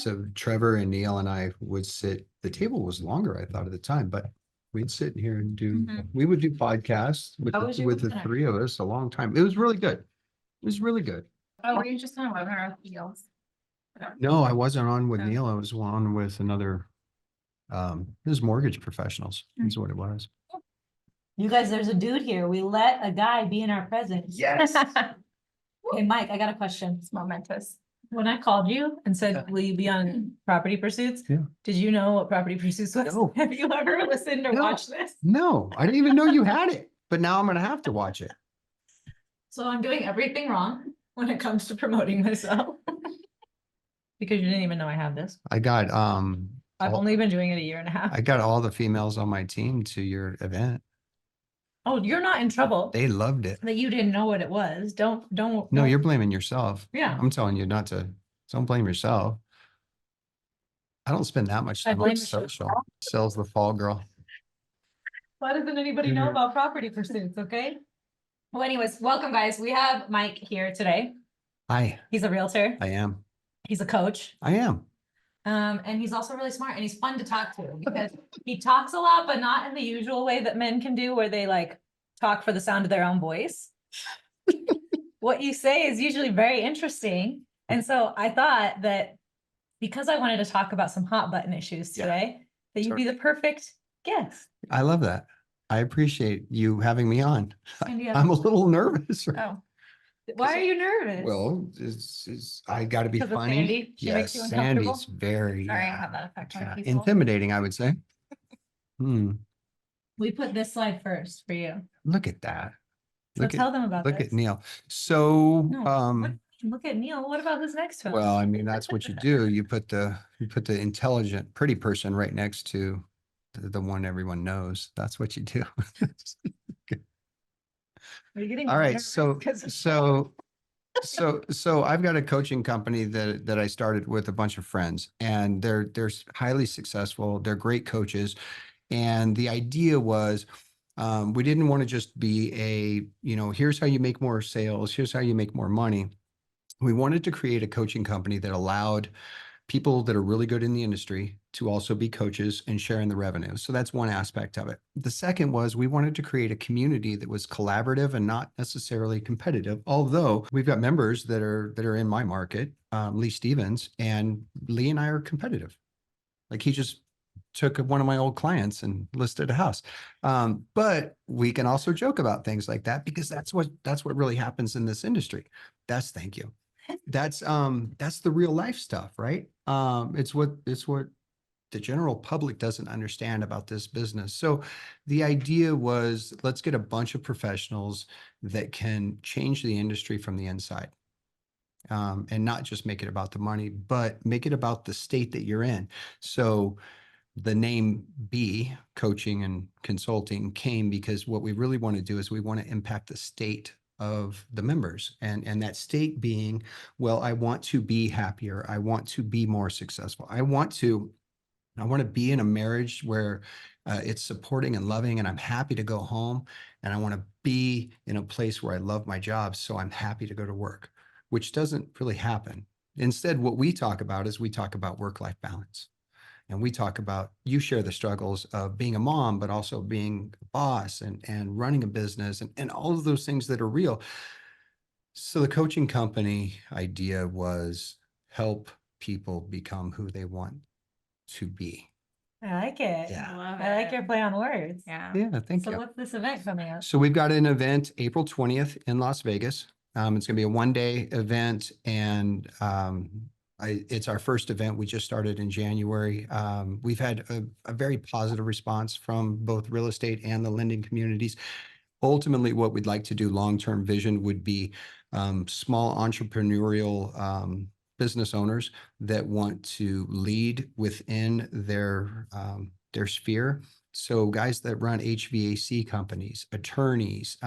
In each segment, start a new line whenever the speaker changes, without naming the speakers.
So Trevor and Neil and I would sit, the table was longer, I thought at the time, but we'd sit here and we would do podcasts with,
How was your
with the
webinar?
three of us a long time. It was really good. It was really good.
Oh, were you just on a webinar with Niels?
No, I wasn't on with
Oh.
Neil. I was on with another, it was mortgage professionals is what it was.
You guys, there's a dude here. We let a guy be in our presence.
Yes.
Hey, Mike, I got a question.
It's momentous.
When I called you and said,
Yeah.
will you be on Property Pursuits?
Yeah.
Did you know what Property Pursuits was?
No.
Have you ever listened or
No.
watched this?
No, I didn't even know you had it, but now I'm going to have to watch it.
So I'm doing everything wrong when it comes to promoting myself. Because you didn't even know I have this.
I got,
I've only been doing it a year and a half.
I got all the females on my team to your event.
Oh, you're not in trouble
They loved it.
that you didn't know what it was. Don't.
No, you're blaming yourself.
Yeah.
I'm telling you not to, don't blame yourself. I don't spend that much
I
time
blame
on
myself.
social. Sells the fall girl.
Why doesn't anybody know about Property Pursuits? Okay. Well, anyways, welcome guys. We have Mike here today.
Hi,
He's a realtor.
I am.
He's a coach.
I am.
And he's also really smart and he's fun to talk to because he talks a lot, but not in the usual way that men can do where they like talk for the sound of their own voice. What you say is usually very interesting. And so I thought that because I wanted to talk about some hot button issues
Yeah.
today, that you'd be the perfect guest.
I love that. I appreciate you having me on.
And you have-
I'm a little nervous.
Oh, why are you nervous?
Well, I got to be
'Cause of
funny.
Sandy? She makes you
Yes,
uncomfortable?
Sandy's very
Sorry, I have that effect on people.
intimidating, I would say.
We put this slide first for you.
Look at that.
So tell them about
Look
this.
at Neil. So,
No, Look at Neil. What about who's next to him?
well, I mean, that's what you do. You put the intelligent, pretty person right next to the one everyone knows. That's what you do.
Are you getting
All right.
nervous
So,
'cause-
so I've got a coaching company that I started with a bunch of friends, and they're highly successful. They're great coaches. And the idea was, we didn't want to just be here's how you make more sales. Here's how you make more money. We wanted to create a coaching company that allowed people that are really good in the industry to also be coaches and sharing the revenue. So that's one aspect of it. The second was we wanted to create a community that was collaborative and not necessarily competitive. Although we've got members that are in my market, Lee Stevens, and Lee and I are competitive. Like he just took one of my old clients and listed a house. But we can also joke about things like that because that's what really happens in this industry. Thank you. That's the real life stuff, right? It's what the general public doesn't understand about this business. So the idea was, let's get a bunch of professionals that can change the industry from the inside. And not just make it about the money, but make it about the state that you're in. So the name B, coaching and consulting, came because what we really want to do is we want to impact the state of the members, and that state being, well, I want to be happier. I want to be more successful. I want to be in a marriage where it's supporting and loving, and I'm happy to go home, and I want to be in a place where I love my job. So I'm happy to go to work, which doesn't really happen. Instead, what we talk about is we talk about work-life balance. And we talk about, you share the struggles of being a mom, but also being a boss and running a business and all of those things that are real. So the coaching company idea was help people become who they want to be.
I like it.
Yeah.
I like your play on words.
Yeah.
Yeah, thank
So
you.
what's this event coming up?
So we've got an event April 20th in Las Vegas. It's going to be a one-day event, and it's our first event. We just started in January. We've had a very positive response from both real estate and the lending communities. Ultimately, what we'd like to do, long-term vision, would be small entrepreneurial business owners that want to lead within their sphere. So guys that run HVAC companies, attorneys,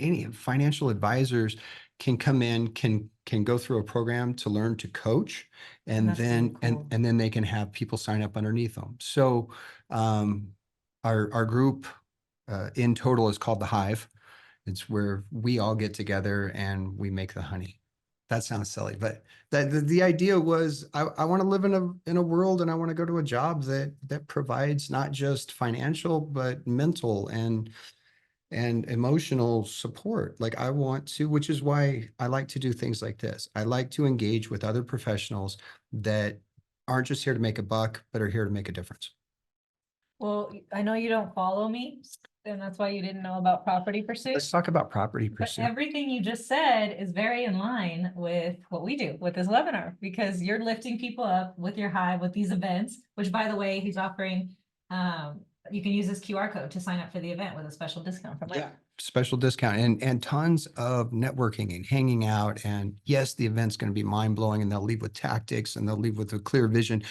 any financial advisors can come in, can go through a program to learn to coach, and
That's really
then
cool.
and then they can have people sign up underneath them. So our group in total is called the Hive. It's where we all get together and we make the honey. that sounds silly, but the idea was I want to live in a world and I want to go to a job that provides not just financial, but mental and emotional support. Like I want to, which is why I like to do things like this. I like to engage with other professionals that aren't just here to make a buck, but are here to make a difference.
Well, I know you don't follow me, and that's why you didn't know about property
Let's
pursuit.
talk about property
But
pursuit.
everything you just said is very in line with what we do with this webinar, because you're lifting people up with your hive, with these events, which by the way, he's offering, you can use this QR code to sign up for the event with a special discount from Mike.
Yeah, special discount and tons of networking and hanging out. And yes, the event's going to be mind blowing and they'll leave with tactics and they'll leave with a clear vision.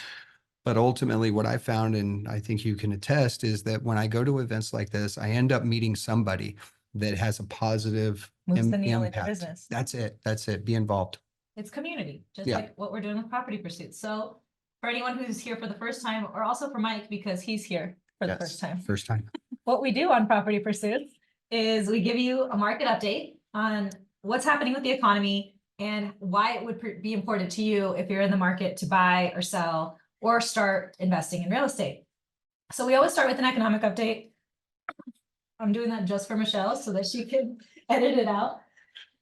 But ultimately what I found, and I think you can attest, is that when I go to events like this, I end up meeting somebody that has a positive
Moves the needle in your
impact.
business.
That's it. That's it. Be involved.
It's community, just
Yeah.
like what we're doing with property pursuits. So for anyone who's here for the first time, or also for Mike, because he's here for the
Yes,
first time.
First time.
What we do on property pursuits is we give you a market update on what's happening with the economy and why it would be important to you if you're in the market to buy or sell or start investing in real estate. So we always start with an economic update. I'm doing that just for Michelle so that she can edit it out.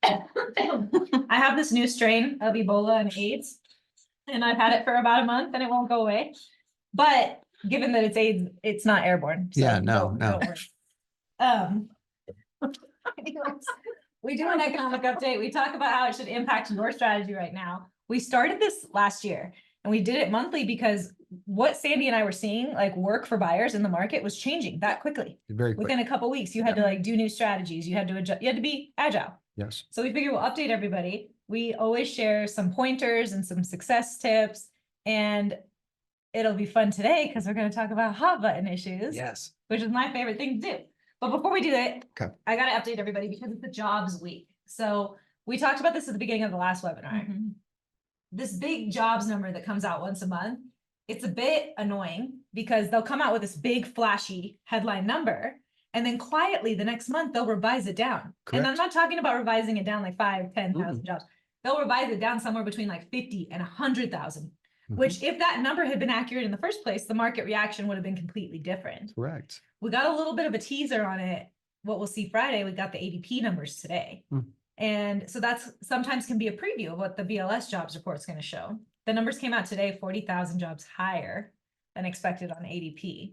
I have this new strain of Ebola and AIDS, and I've had it for about a month and it won't go away. But given that it's AIDS, it's not airborne. So
Yeah, no,
don't
no.
worry. Anyways, we do an economic update. We talk about how it should impact your strategy right now. We started this last year and we did it monthly because what Sandy and I were seeing, like work for buyers in the market, was changing that quickly.
Very quick.
Within a couple weeks, you had to like do new strategies. You had to adjust, you had to be agile.
Yes.
So we figured we'll update everybody. We always share some pointers and some success tips, and it'll be fun today because we're going to talk about hot button issues,
Yes.
which is my favorite thing to do. But before we do that,
Okay.
I got to update everybody because it's the jobs week. So we talked about this at the beginning of the last webinar. This big jobs number that comes out once a month, it's a bit annoying because they'll come out with this big flashy headline number. And then quietly the next month, they'll revise it down. And I'm
Correct.
not talking about revising it down like 5,000, 10,000 jobs. They'll revise it down somewhere between like 50 and 100,000, which if that number had been accurate in the first place, the market reaction would have been completely different.
Correct.
We got a little bit of a teaser on it. What we'll see Friday, we got the ADP numbers today. And so that's sometimes can be a preview of what the BLS jobs report is going to show. The numbers came out today, 40,000 jobs higher than expected on ADP.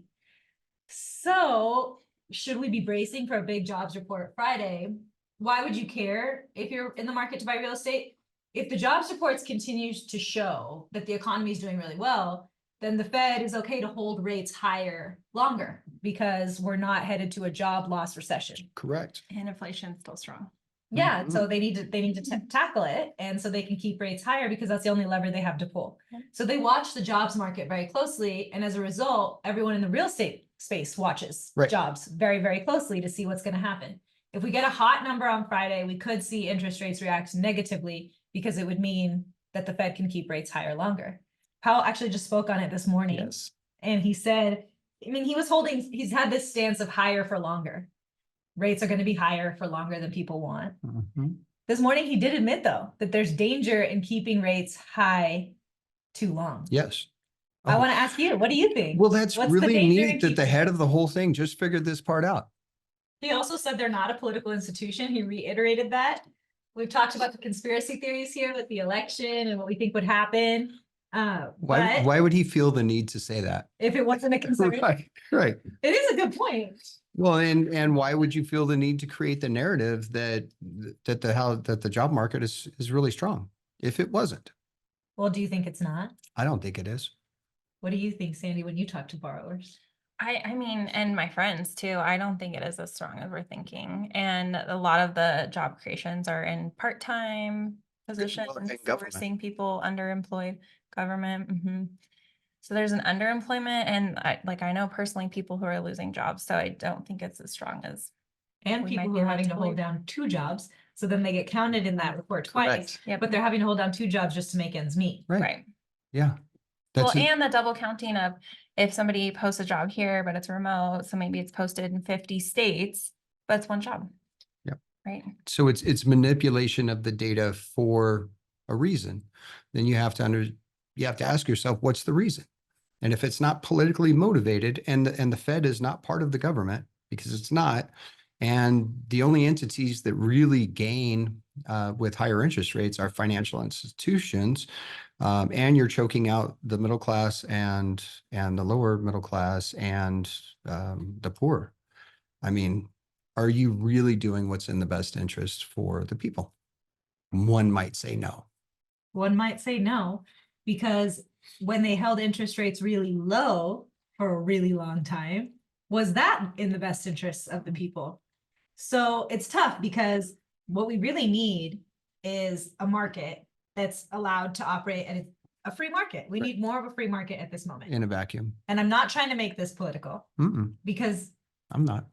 So should we be bracing for a big jobs report Friday? Why would you care if you're in the market to buy real estate? If the jobs reports continues to show that the economy is doing really well, then the Fed is okay to hold rates higher longer because we're not headed to a job loss recession.
Correct.
And inflation's still strong.
Yeah, so they need to tackle it, and so they can keep rates higher because that's the only lever they have to pull. So they watch the jobs market very closely, and as a result, everyone in the real estate space watches jobs very, very closely to see what's going to happen. If we get a hot number on Friday, we could see interest rates react negatively because it would mean that the Fed can keep rates higher longer. Powell actually just spoke on it this morning.
Yes.
And he said, I mean, he's had this stance of higher for longer. Rates are going to be higher for longer than people want. This morning, he did admit, though, that there's danger in keeping rates high too long.
Yes.
I want to ask you, what do you think?
Well, that's
What's the
really
danger in
neat that the
keeping
head
it?
of the whole thing just figured this part out.
He also said they're not a political institution. He reiterated that. We've talked about the conspiracy theories here with the election and what we think would happen.
Why would he feel the need to say that?
If it wasn't a concern,
Right.
it is a good point.
Well, and why would you feel the need to create the narrative that the job market is really strong if it wasn't?
Well, do you think it's not?
I don't think it is.
What do you think, Sandy, when you talk to borrowers?
I mean, and my friends too, I don't think it is as strong as we're thinking. And a lot of the job creations are in part-time positions.
and
So we're
government.
seeing people underemployed, government. So there's an underemployment, and I know personally people who are losing jobs. So I don't think it's as strong as.
And
We
people
might
who
be
are
led
having
to
to hold
believe.
down 2 jobs. So then they get counted in that report twice,
Correct.
Yep.
but they're having to hold down 2 jobs just to make ends meet.
Right.
Yeah.
Well,
That's it.
and the double counting of if somebody posts a job here, but it's remote, so maybe it's posted in 50 states, but it's one job.
Yep.
Right.
So it's manipulation of the data for a reason, then you have to ask yourself, what's the reason? And if it's not politically motivated and the Fed is not part of the government, because it's not, and the only entities that really gain with higher interest rates are financial institutions, and you're choking out the middle class and the lower middle class and the poor. I mean, are you really doing what's in the best interest for the people? One might say no.
One might say no, because when they held interest rates really low for a really long time, was that in the best interests of the people? So it's tough, because what we really need is a market that's allowed to operate at a free market. We need more of a free market at this moment.
In a vacuum.
And I'm not trying to make this political, because
I'm not.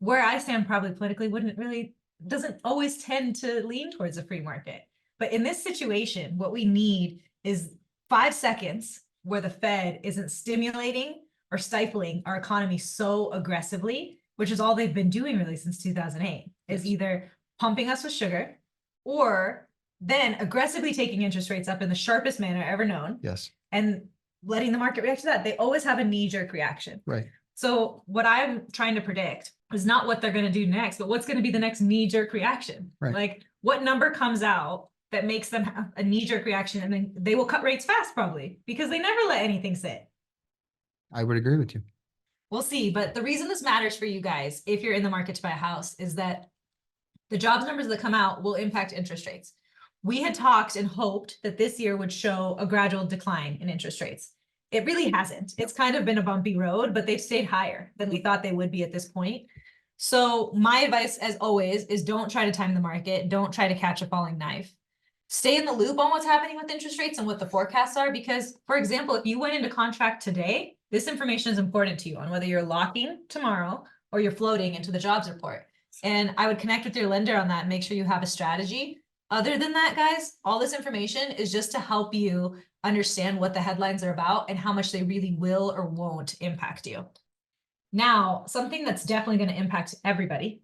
where I stand probably politically doesn't always tend to lean towards a free market. But in this situation, what we need is 5 seconds where the Fed isn't stimulating or stifling our economy so aggressively, which is all they've been doing really since 2008, is either pumping us with sugar or then aggressively taking interest rates up in the sharpest manner ever known.
Yes.
And letting the market react to that. They always have a knee-jerk reaction.
Right.
So what I'm trying to predict is not what they're going to do next, but what's going to be the next knee-jerk reaction.
Right.
Like, what number comes out that makes them have a knee-jerk reaction, and then they will cut rates fast, probably, because they never let anything sit.
I would agree with you.
We'll see. But the reason this matters for you guys, if you're in the market to buy a house, is that the jobs numbers that come out will impact interest rates. We had talked and hoped that this year would show a gradual decline in interest rates. It really hasn't. It's kind of been a bumpy road, but they've stayed higher than we thought they would be at this point. So my advice, as always, is don't try to time the market. Don't try to catch a falling knife. Stay in the loop on what's happening with interest rates and what the forecasts are, because, for example, if you went into contract today, this information is important to you on whether you're locking tomorrow or you're floating into the jobs report. And I would connect with your lender on that and make sure you have a strategy. Other than that, guys, all this information is just to help you understand what the headlines are about and how much they really will or won't impact you. Now, something that's definitely going to impact everybody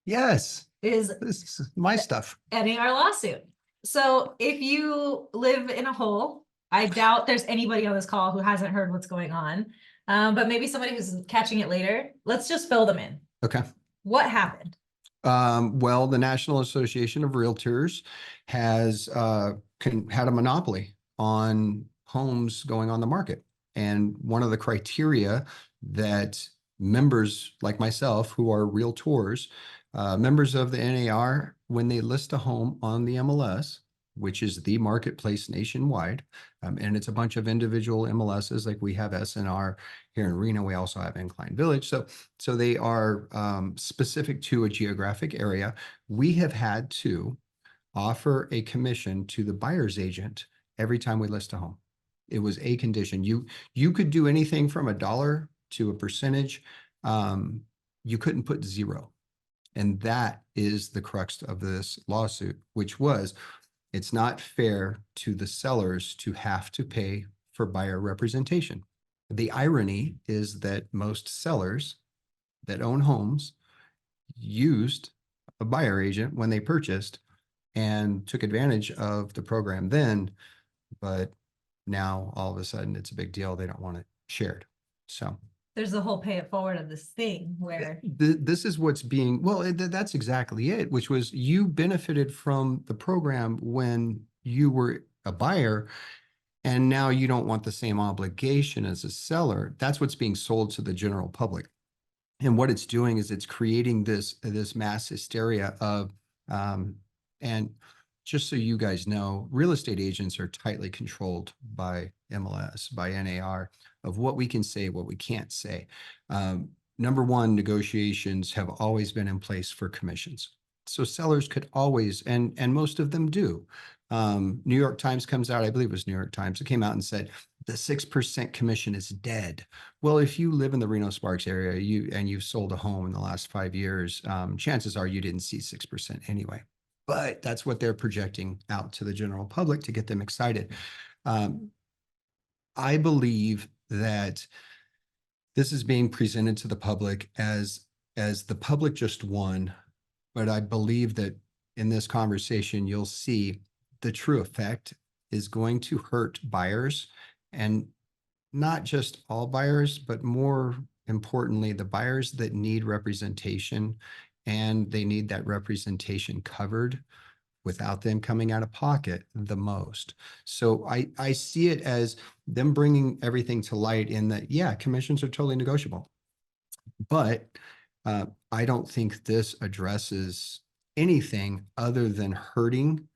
Yes.
is
This is my stuff.
ending our lawsuit. So if you live in a hole, I doubt there's anybody on this call who hasn't heard what's going on, but maybe somebody who's catching it later. Let's just fill them in.
Okay.
What happened?
Well, the National Association of Realtors has had a monopoly on homes going on the market. And one of the criteria that members like myself, who are realtors, members of the NAR, when they list a home on the MLS, which is the marketplace nationwide, and it's a bunch of individual MLSs, like we have SNR here in Reno. We also have Incline Village. So they are specific to a geographic area. We have had to offer a commission to the buyer's agent every time we list a home. It was a condition. You could do anything from $1 to a percentage. You couldn't put 0. And that is the crux of this lawsuit, which was, it's not fair to the sellers to have to pay for buyer representation. The irony is that most sellers that own homes used a buyer agent when they purchased and took advantage of the program then, but now all of a sudden it's a big deal. They don't want it shared. So
There's the whole pay it forward of this thing where
this is what's being, well, that's exactly it, which was you benefited from the program when you were a buyer, and now you don't want the same obligation as a seller. That's what's being sold to the general public. And what it's doing is it's creating this mass hysteria of, and just so you guys know, real estate agents are tightly controlled by MLS, by NAR, of what we can say, what we can't say. Number one, negotiations have always been in place for commissions. So sellers could always, and most of them do. New York Times comes out, I believe it was New York Times, it came out and said, the 6% commission is dead. Well, if you live in the Reno Sparks area, you've sold a home in the last 5 years, chances are you didn't see 6% anyway. But that's what they're projecting out to the general public to get them excited. I believe that this is being presented to the public as the public just won, but I believe that in this conversation, you'll see the true effect is going to hurt buyers, and not just all buyers, but more importantly, the buyers that need representation, and they need that representation covered without them coming out of pocket the most. So I see it as them bringing everything to light in that, yeah, commissions are totally negotiable. But I don't think this addresses anything other than hurting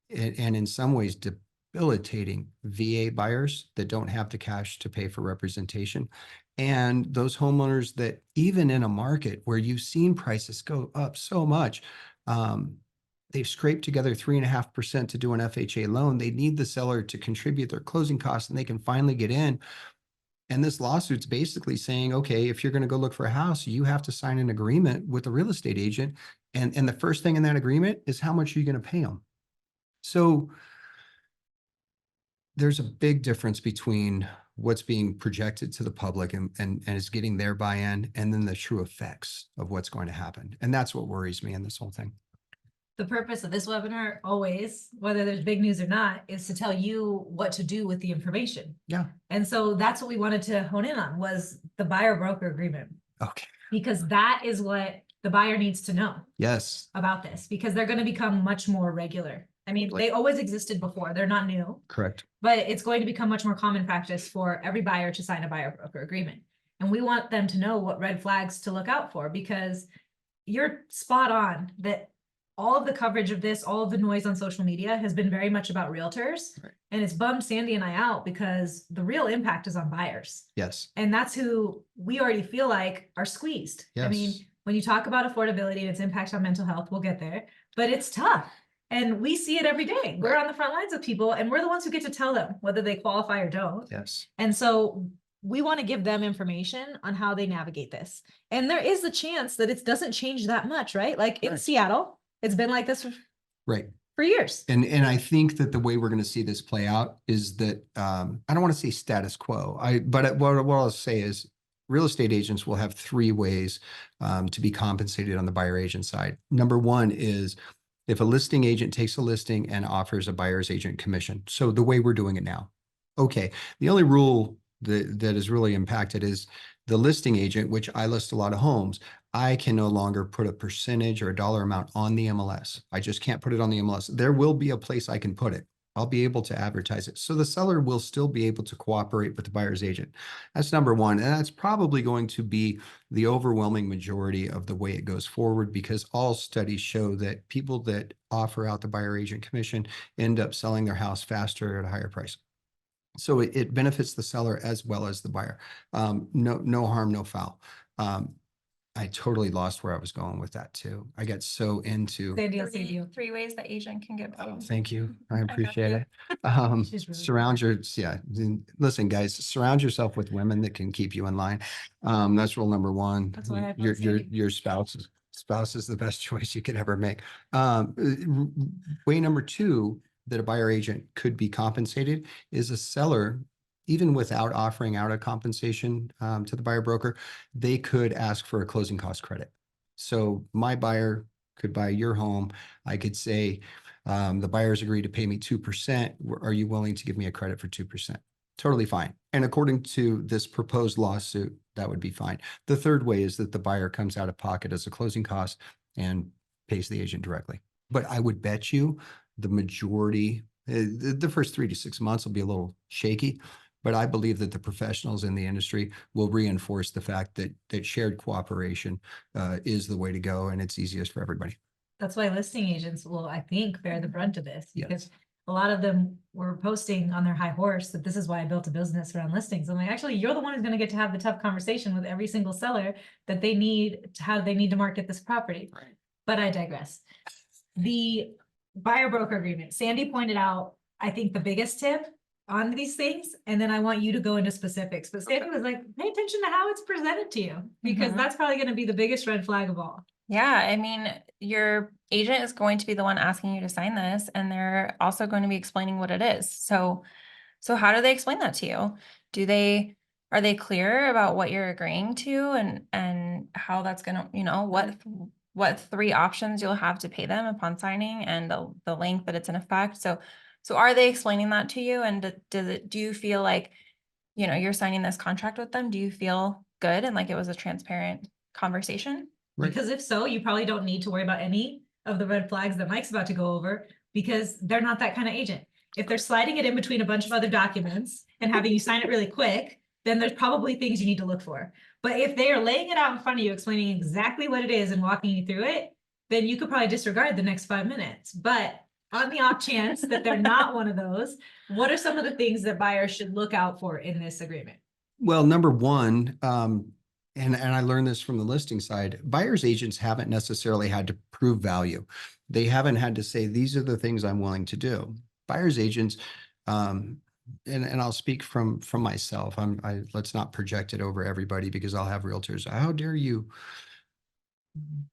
and in some ways debilitating VA buyers that don't have the cash to pay for representation. And those homeowners that even in a market where you've seen prices go up so much, they've scraped together 3.5% to do an FHA loan. They need the seller to contribute their closing costs and they can finally get in. And this lawsuit's basically saying, okay, if you're going to go look for a house, you have to sign an agreement with a real estate agent. And the first thing in that agreement is how much are you going to pay them? So there's a big difference between what's being projected to the public and is getting their buy-in, and then the true effects of what's going to happen. And that's what worries me in this whole thing.
The purpose of this webinar always, whether there's big news or not, is to tell you what to do with the information.
Yeah.
And so that's what we wanted to hone in on, was the buyer broker agreement,
Okay.
because that is what the buyer needs to know
Yes.
about this, because they're going to become much more regular. I mean,
Like-
they always existed before. They're not new,
Correct.
but it's going to become much more common practice for every buyer to sign a buyer broker agreement. And we want them to know what red flags to look out for, because you're spot on that all of the coverage of this, all of the noise on social media has been very much about realtors.
Right.
And it's bummed Sandy and I out because the real impact is on buyers.
Yes.
And that's who we already feel like are squeezed. I mean,
Yes.
when you talk about affordability and its impact on mental health, we'll get there, but it's tough. And we see it every day. We're on the front lines with people, and we're the ones who get to tell them whether they qualify or don't.
Yes.
And so we want to give them information on how they navigate this. And there is the chance that it doesn't change that much, right? Like in
Right.
Seattle, it's been like this
Right.
for years.
And I think that the way we're going to see this play out is that I don't want to say status quo. But what I'll say is real estate agents will have three ways to be compensated on the buyer agent side. Number one is if a listing agent takes a listing and offers a buyer's agent commission. So the way we're doing it now. Okay. The only rule that is really impacted is the listing agent, which I list a lot of homes. I can no longer put a percentage or a dollar amount on the MLS. I just can't put it on the MLS. There will be a place I can put it. I'll be able to advertise it. So the seller will still be able to cooperate with the buyer's agent. That's number one. And that's probably going to be the overwhelming majority of the way it goes forward, because all studies show that people that offer out the buyer agent commission end up selling their house faster at a higher price. So it benefits the seller as well as the buyer. No harm, no foul. I totally lost where I was going with that too. I got so into.
Sandy will save you.
Three ways the agent can get
Oh,
paid.
thank you. I
got
appreciate
you.
it.
She's really
Surround listen, guys, surround yourself with women that can keep you in line. That's rule number one.
That's why I
Your
vote Sandy.
your spouse is the best choice you could ever make. Way number two that a buyer agent could be compensated is a seller, even without offering out a compensation to the buyer broker, they could ask for a closing cost credit. So my buyer could buy your home. I could say, the buyers agree to pay me 2%. Are you willing to give me a credit for 2%? Totally fine. And according to this proposed lawsuit, that would be fine. The third way is that the buyer comes out of pocket as a closing cost and pays the agent directly. But I would bet you the majority, the first 3 to 6 months will be a little shaky. But I believe that the professionals in the industry will reinforce the fact that shared cooperation is the way to go, and it's easiest for everybody.
That's why listing agents will, I think, bear the brunt of this,
Yes.
because a lot of them were posting on their high horse that this is why I built a business around listings. I'm like, actually, you're the one who's going to get to have the tough conversation with every single seller that they need to how they need to market this property.
Right.
But I digress. The buyer broker agreement, Sandy pointed out, I think the biggest tip on these things, and then I want you to go into specifics. But Sandy was like, pay attention to how it's presented to you, because
Mhm.
that's probably going to be the biggest red flag of all.
Yeah, I mean, your agent is going to be the one asking you to sign this, and they're also going to be explaining what it is. So how do they explain that to you? Are they clear about what you're agreeing to and how that's gonna, what what 3 options you'll have to pay them upon signing and the length that it's in effect. So are they explaining that to you? And do you feel like, you're signing this contract with them? Do you feel good and like it was a transparent conversation?
Right.
Because if so, you probably don't need to worry about any of the red flags that Mike's about to go over, because they're not that kind of agent. If they're sliding it in between a bunch of other documents and having you sign it really quick, then there's probably things you need to look for. But if they are laying it out in front of you, explaining exactly what it is and walking you through it, then you could probably disregard the next 5 minutes. But on the off chance that they're not one of those, what are some of the things that buyers should look out for in this agreement?
Well, number one, and I learned this from the listing side, buyers agents haven't necessarily had to prove value. They haven't had to say, these are the things I'm willing to do. Buyers agents, and I'll speak from myself. Let's not project it over everybody, because I'll have realtors, how dare you?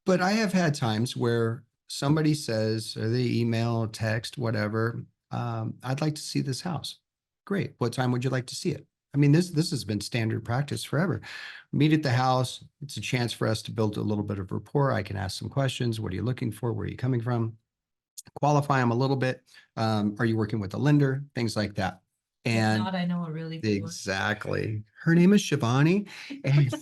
But I have had times where somebody says, or they email, text, whatever, I'd like to see this house. Great. What time would you like to see it? I mean, this has been standard practice forever. Meet at the house. It's a chance for us to build a little bit of rapport. I can ask some questions. What are you looking for? Where are you coming from? Qualify them a little bit. Are you working with a lender? Things like that.
If
And
not, I know a really good one.
exactly. Her name is Shivani. And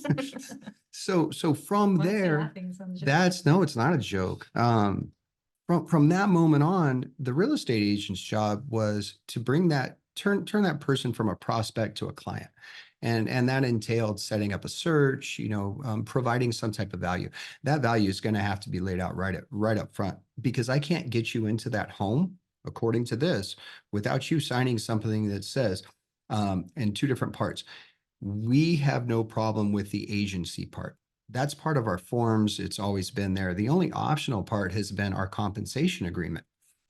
so from
Wanna see
there,
laughing sounds just-
no, it's not a joke. From that moment on, the real estate agent's job was to bring that, turn that person from a prospect to a client. And that entailed setting up a search, providing some type of value. That value is going to have to be laid out right up front, because I can't get you into that home, according to this, without you signing something that says, in 2 different parts. We have no problem with the agency part. That's part of our forms. It's always been there. The only optional part has been our compensation agreement,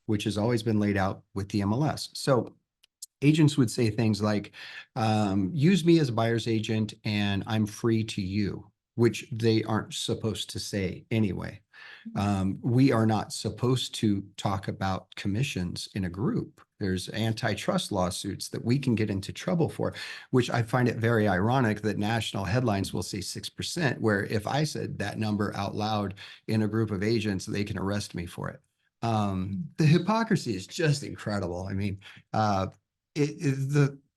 which has always been laid out with the MLS. So agents would say things like, use me as a buyer's agent and I'm free to you, which they aren't supposed to say anyway. We are not supposed to talk about commissions in a group. There's antitrust lawsuits that we can get into trouble for, which I find it very ironic that national headlines will say 6%, where if I said that number out loud in a group of agents, they can arrest me for it. The hypocrisy is just incredible. I mean,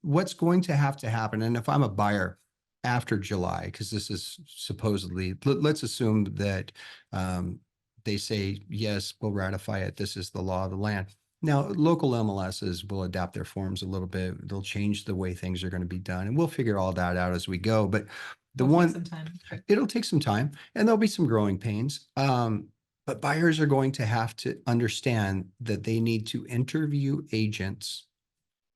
what's going to happen, and if I'm a buyer after July, because this is supposedly, let's assume that they say, yes, we'll ratify it. This is the law of the land. Now, local MLSs will adapt their forms a little bit. They'll change the way things are going to be done, and we'll figure all that out as we go. But
It'll take some time.
it'll take some time, and there'll be some growing pains. But buyers are going to have to understand that they need to interview agents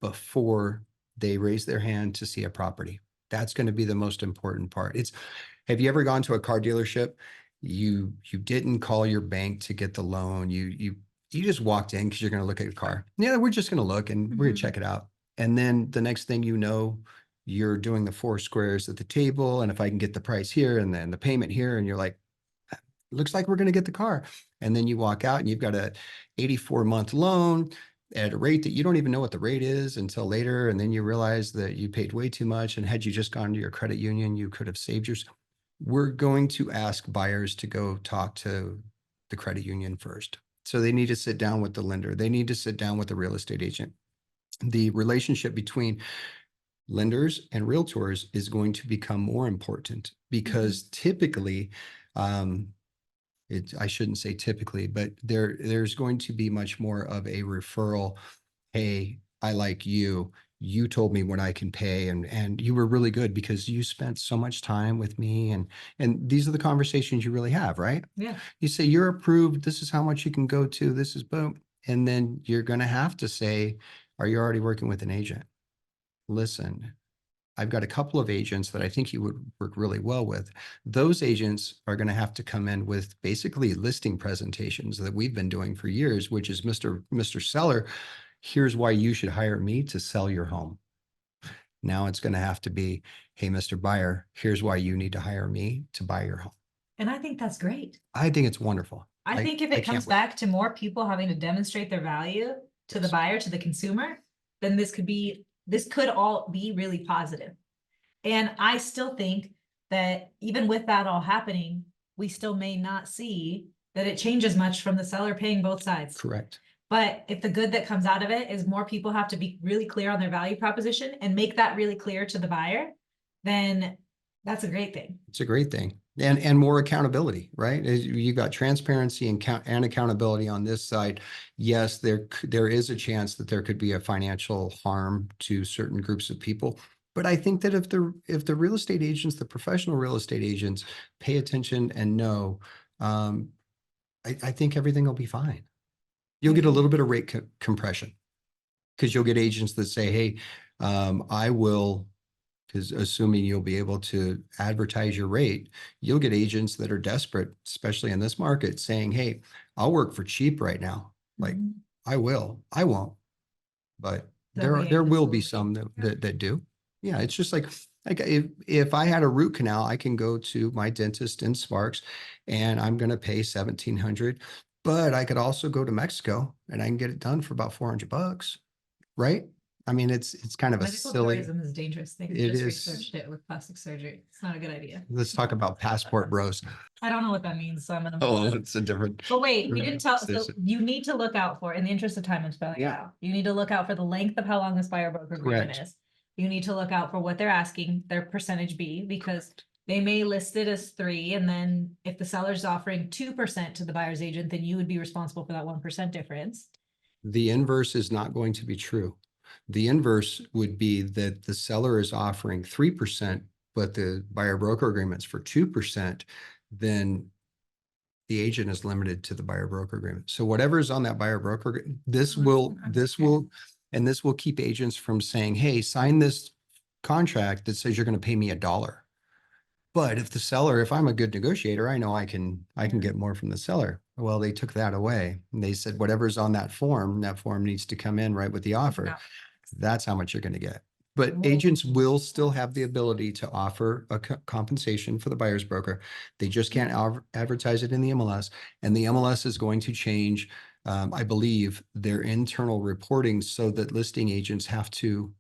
before they raise their hand to see a property. That's going to be the most important part. Have you ever gone to a car dealership? You didn't call your bank to get the loan. You just walked in because you're going to look at your car. Yeah, we're just going to look and we're going to check it out. And then the next thing you know, you're doing the 4 squares at the table. And if I can get the price here and then the payment here, and you're like, looks like we're going to get the car. And then you walk out and you've got a 84-month loan at a rate that you don't even know what the rate is until later. And then you realize that you paid way too much. And had you just gone to your credit union, you could have saved yours. We're going to ask buyers to go talk to the credit union first. So they need to sit down with the lender. They need to sit down with the real estate agent. The relationship between lenders and realtors is going to become more important, because typically, I shouldn't say typically, but there's going to be much more of a referral. Hey, I like you. You told me what I can pay, and you were really good because you spent so much time with me. And these are the conversations you really have, right?
Yeah.
You say you're approved. This is how much you can go to. This is boom. And then you're going to have to say, are you already working with an agent? Listen, I've got a couple of agents that I think you would work really well with. Those agents are going to have to come in with basically listing presentations that we've been doing for years, which is Mr. Seller, here's why you should hire me to sell your home. Now it's going to have to be, hey, Mr. Buyer, here's why you need to hire me to buy your home.
And I think that's great.
I think it's wonderful.
I think if
I
it
can't
comes
wait.
back to more people having to demonstrate their value to the buyer, to the consumer, then this could all be really positive. And I still think that even with that all happening, we still may not see that it changes much from the seller paying both sides.
Correct.
But if the good that comes out of it is more people have to be really clear on their value proposition and make that really clear to the buyer, then that's a great thing.
It's a great thing. And more accountability, right? You got transparency and accountability on this side. Yes, there is a chance that there could be a financial harm to certain groups of people. But I think that if the real estate agents, the professional real estate agents pay attention and know, I think everything will be fine. You'll get a little bit of rate compression because you'll get agents that say, hey, I will, because assuming you'll be able to advertise your rate, you'll get agents that are desperate, especially in this market, saying, hey, I'll work for cheap right now. Like
Mhm.
I won't, but
There'll be
there
agents
will
who
be
will
some
do.
that do. Yeah, it's just like if I had a root canal, I can go to my dentist in Sparks and I'm going to pay 1,700, but I could also go to Mexico and I can get it done for about $400, right? I mean, it's kind of a
Medical
silly,
tourism is a dangerous thing.
it
I just
is.
researched it with plastic surgery. It's not a good idea.
Let's talk about passport bros.
I don't know what that means, so I'm gonna.
Oh, it's a different.
But wait, you didn't tell, so
Decision.
you need to look out for, in the interest of time, I'm spelling it
Yeah.
out. You need to look out for the length of how long this buyer broker agreement
Correct.
is. You need to look out for what they're asking, their percentage be, because they may list it as 3, and then if the seller's offering 2% to the buyer's agent, then you would be responsible for that 1% difference.
The inverse is not going to be true. The inverse would be that the seller is offering 3%, but the buyer broker agreement's for 2%, then the agent is limited to the buyer broker agreement. So whatever is on that buyer broker, this will keep agents from saying, hey, sign this contract that says you're going to pay me $1. But if I'm a good negotiator, I know I can get more from the seller. Well, they took that away. And they said, whatever's on that form needs to come in right with the offer.
Yeah.
That's how much you're going to get. But
Whoa.
agents will still have the ability to offer a compensation for the buyer's broker. They just can't advertise it in the MLS, and the MLS is going to change, I believe, their internal reporting so that listing agents have to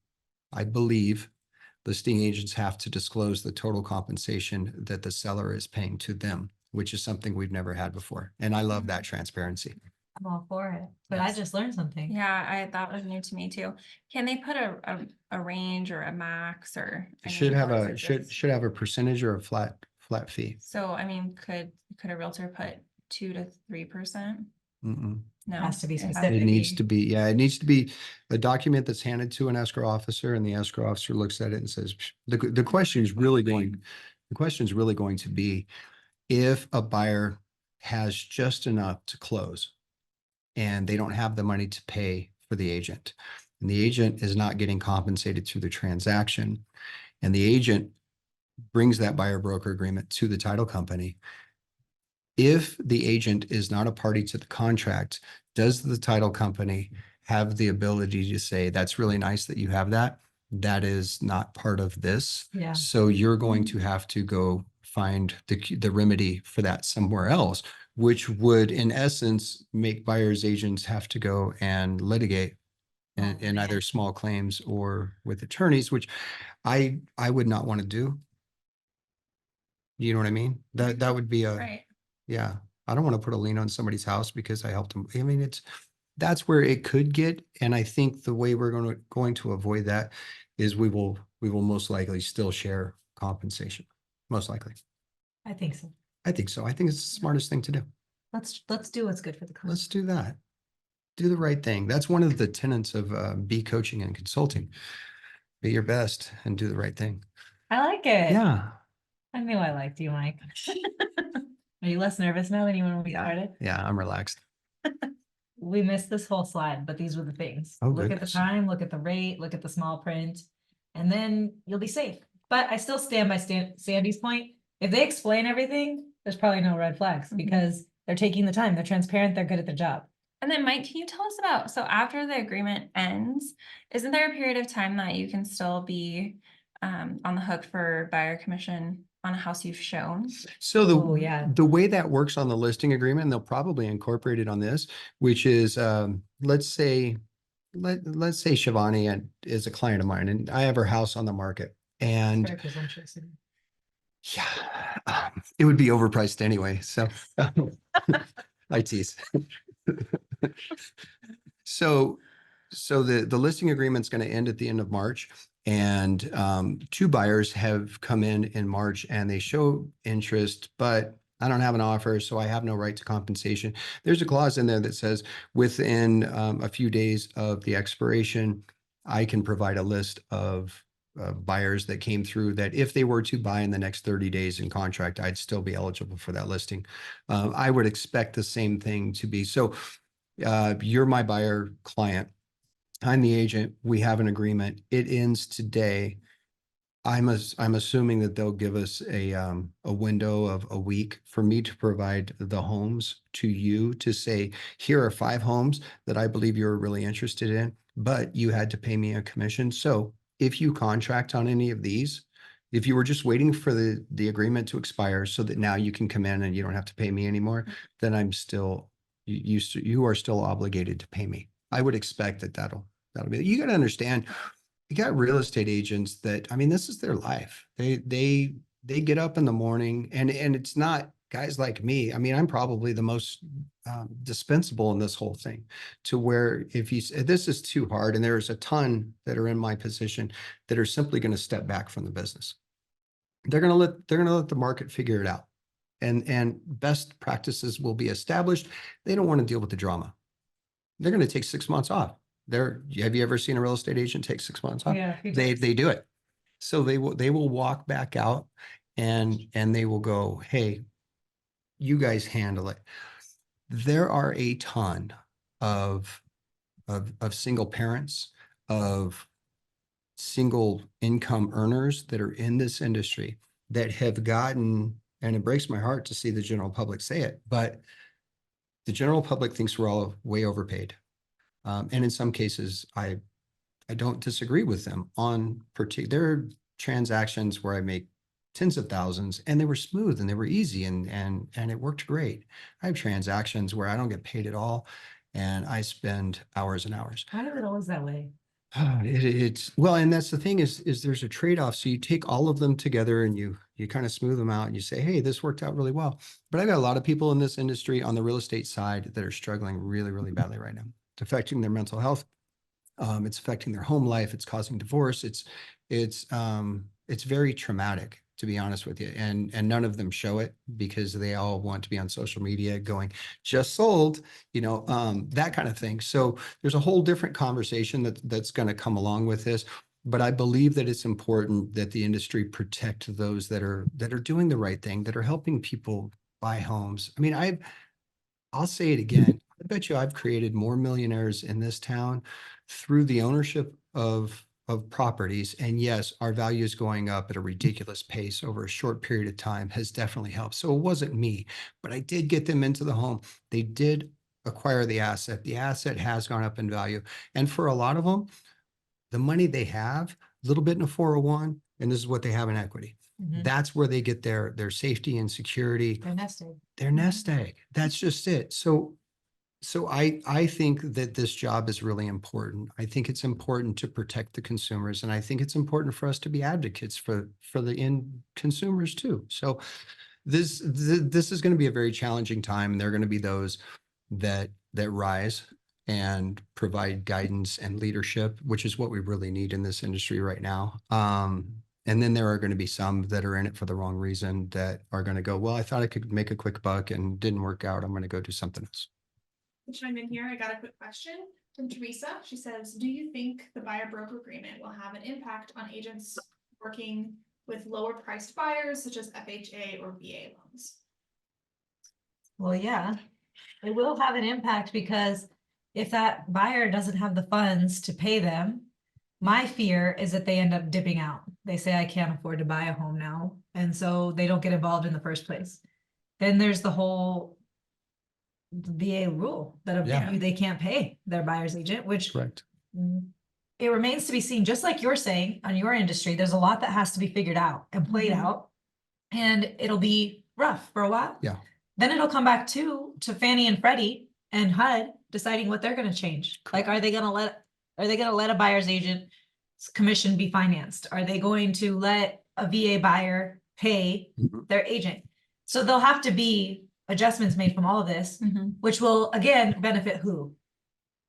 disclose the total compensation that the seller is paying to them, which is something we've never had before. And I love that transparency.
I'm all for it, but I
Yes.
just learned something.
Yeah, that was new to me too. Can they put a range or a max or? I
Should
mean,
have
or is
a
it
should
just-
should have a percentage or a flat fee.
So, I mean, could a realtor put 2 to 3%?
Mm-mm.
No.
Has to be
it has
specific.
It needs to be, it needs to be a document that's handed to an escrow officer, and the escrow officer looks at it and says, the question is really going to be if a buyer has just enough to close and they don't have the money to pay for the agent, and the agent is not getting compensated through the transaction, and the agent brings that buyer broker agreement to the title company. If the agent is not a party to the contract, does the title company have the ability to say, that's really nice that you have that? That is not part of this.
Yeah.
So you're going to have to go find the remedy for that somewhere else, which would in essence make buyer's agents have to go and litigate in
man.
either small claims or with attorneys, which I would not want to do. You know what I mean? That would be
Right.
yeah, I don't want to put a lien on somebody's house because I helped them. I mean, that's where it could get. And I think the way we're going to avoid that is we will most likely still share compensation. Most likely.
I think so.
I think so. I think it's the smartest thing to do.
Let's do what's good for the client.
Let's do that. Do the right thing. That's one of the tenets of B coaching and consulting. Be your best and do the right thing.
I like it.
Yeah.
I knew I liked you, Mike. Are you less nervous now than you were when we started?
Yeah, I'm relaxed.
We missed this whole slide, but these were the things.
Oh,
Look at the
goodness.
time, look at the rate, look at the small print, and then you'll be safe. But I still stand by Sandy's point. If they explain everything, there's probably no red flags because they're taking the time, they're transparent, they're good at their job.
And then Mike, can you tell us about, so after the agreement ends, isn't there a period of time that you can still be on the hook for buyer commission on a house you've shown?
So
Oh, yeah.
the way that works on the listing agreement, and they'll probably incorporate it on this, which is let's say Shivani is a client of mine and I have her house on the market, and
Very presumptuous.
Yeah, it would be overpriced anyway, so I tease. So, so the listing agreement's going to end at the end of March, and two buyers have come in March, and they show interest, but I don't have an offer, so I have no right to compensation. There's a clause in there that says within a few days of the expiration, I can provide a list of buyers that came through that if they were to buy in the next 30 days in contract, I'd still be eligible for that listing. I would expect the same thing to be. So you're my buyer client. I'm the agent. We have an agreement. It ends today. I'm assuming that they'll give us a window of a week for me to provide the homes to you to say, here are 5 homes that I believe you're really interested in, but you had to pay me a commission. So if you contract on any of these, if you were just waiting for the agreement to expire so that now you can come in and you don't have to pay me anymore, then I'm still, you are still obligated to pay me. I would expect that that'll be, you got to understand, you got real estate agents that, I mean, this is their life. They get up in the morning, and it's not guys like me. I mean, I'm probably the most dispensable in this whole thing, to where if you this is too hard, and there's a ton that are in my position that are simply going to step back from the business. They're going to let the market figure it out, and best practices will be established. They don't want to deal with the drama. They're going to take 6 months off. Have you ever seen a real estate agent take 6 months off?
Yeah.
They do it. So they will walk back out, and they will go, hey, you guys handle it. There are a ton of single parents, of single income earners that are in this industry that have gotten, and it breaks my heart to see the general public say it, but the general public thinks we're all way overpaid. And in some cases, I don't disagree with them on there transactions where I make tens of thousands, and they were smooth and they were easy, and it worked great. I have transactions where I don't get paid at all, and I spend hours and hours.
Why is it always that way?
It's well, and that's the thing is there's a trade-off. So you take all of them together and you kind of smooth them out, and you say, hey, this worked out really well. But I've got a lot of people in this industry on the real estate side that are struggling really, really badly right now. It's affecting their mental health. It's affecting their home life. It's causing divorce. It's very traumatic, to be honest with you. And none of them show it because they all want to be on social media going, just sold, that kind of thing. So there's a whole different conversation that's going to come along with this. But I believe that it's important that the industry protect those that are doing the right thing, that are helping people buy homes. I mean, I'll say it again. I bet you I've created more millionaires in this town through the ownership of properties. And yes, our value is going up at a ridiculous pace over a short period of time has definitely helped. So it wasn't me, but I did get them into the home. They did acquire the asset. The asset has gone up in value. And for a lot of them, the money they have, a little bit in a 401, and this is what they have in equity.
Mhm.
That's where they get their safety and security.
They're nested.
Their nest egg. That's just it. So I think that this job is really important. I think it's important to protect the consumers, and I think it's important for us to be advocates for the end consumers too. So this is going to be a very challenging time. There are going to be those that rise and provide guidance and leadership, which is what we really need in this industry right now. And then there are going to be some that are in it for the wrong reason, that are going to go, well, I thought I could make a quick buck and didn't work out. I'm going to go do something else.
To chime in here, I got a quick question from Teresa. She says, do you think the buyer broker agreement will have an impact on agents working with lower priced buyers such as FHA or VA loans?
Well, yeah, it will have an impact, because if that buyer doesn't have the funds to pay them, my fear is that they end up dipping out. They say, I can't afford to buy a home now. And so they don't get involved in the first place. Then there's the whole VA rule that
Yeah.
they can't pay their buyer's agent, which
Correct.
it remains to be seen. Just like you're saying on your industry, there's a lot that has to be figured out and played out, and it'll be rough for a while.
Yeah.
Then it'll come back to Fannie and Freddie and HUD deciding what they're going to change. Like, are they going to let a buyer's agent commission be financed? Are they going to let a VA buyer pay
Mhm.
their agent. So there'll have to be adjustments made from all of this,
Mhm.
which will again benefit who?